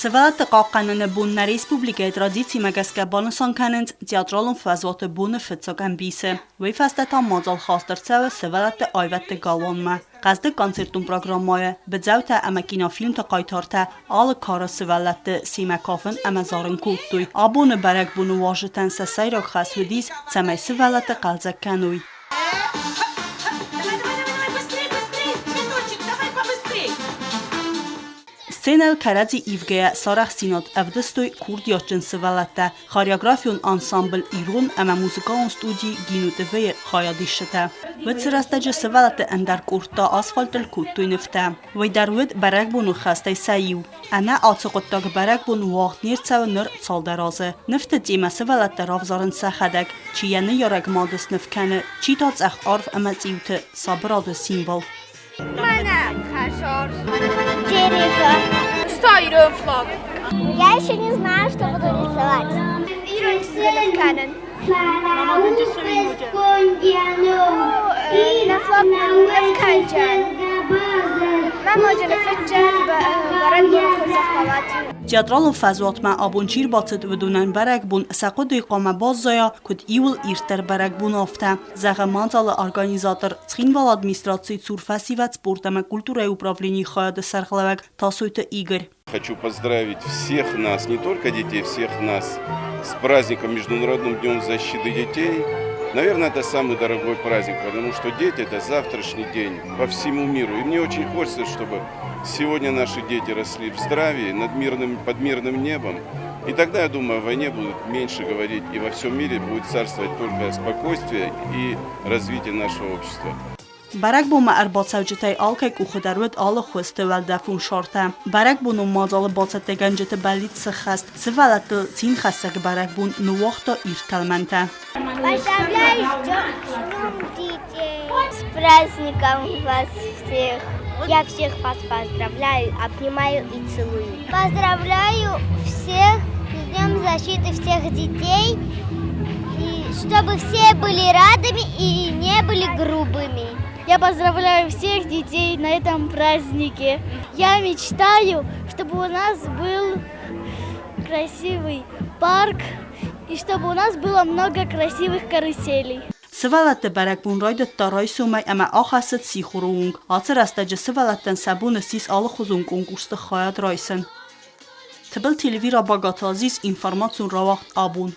Սվալատը հъախխъհъնը բուննա республикăйы традиции գսգը банысан քանենց театралın фəzvatı bunu фыццăգăm bise. Vay fəstətan Madzal xastırçəvə Սվալատը այվətə գալոնմə. Qazdı konsertun programmaya bəcəvtə əmə kinofilmtə qaytartə alı karı Սվալատը siməkafın əmə zarın kodтой. Abonu bərək bunu vajıtən səsəyrək xəsvədiz цəməy Սվալատը hъəlдзəg kənуй. Սցենալ քարածի իվգեյը սարախ սինոտ ըվդստոյ քուրդ յոչն Սվալատը խարեոգրաֆիոն անսամբլ իրուն əmə muzikon studi ginuteveye խայադիշտə վծրաստəjə Սվալատը ընդար կուրտա ասfaltել kodтой նվտə վայդարուդ բərək bunu xəstəy səyiu Ana açıqotdaq bərək bunu vaxt nirçəv nır çaldarazı nıftı cimə Sվալատը ravzarın səxədək çiyəni yaraq madis nıfkəni çitac əx arv əməcivtı sabradı simvol Mənəm xəşar, дерево, стойры флаг. Я еще не знаю, что буду рисовать. Июнь цветканен. Мама будет рисовать. На флаг цытджын. Мама уже цытджын, баран буду захвалать. Театралın fəzvatmə abonçir batıd uıdonən bərək bun səqodu iqamə bazzaya kod iul irtər bərək bun aftə. Zəğə Mадзалы организатор цхинвал администрации цурфасивət спортəmə культурай управление хаяды сərғləvək tasuytı Игорь. Хочу поздравить всех нас, не только детей, всех нас с праздником Международным днем защиты детей. Наверное, это самый дорогой праздник, потому что дети – это завтрашний день по всему миру. И мне очень хочется, чтобы сегодня наши дети росли в здравии, под мирным небом. И тогда, я думаю, о войне будут меньше говорить, и во всем мире будет царствовать только спокойствие и развитие нашего общества. Bərək bu ərbatsəvcətəy alkək uxudərvət alı xüstü vəldəfun şartə. Bərək bunu Madzалы batsətə gəncətə bəllit sıxəst. Сывалатı цин xəstəq bərək bun nüvaxta irtəlməntə. Поздравляю детей с праздником вас всех. Я всех вас поздравляю, обнимаю и целую. Поздравляю всех с Днем защиты всех детей. И чтобы все были радыми и не были грубыми. Я поздравляю всех детей на этом празднике. Я мечтаю, чтобы у нас был красивый парк и чтобы у нас было много красивых каруселей. Սվալատը բərək բուն ռայդը տարայսում այ əmə ախասıt սիխուրունգ. Ացր աստəcə Սվալատən səbunı sis alı xuzun konkursta xayad raysın. Tıbıl televira bagatazis informasyon ravg Abon.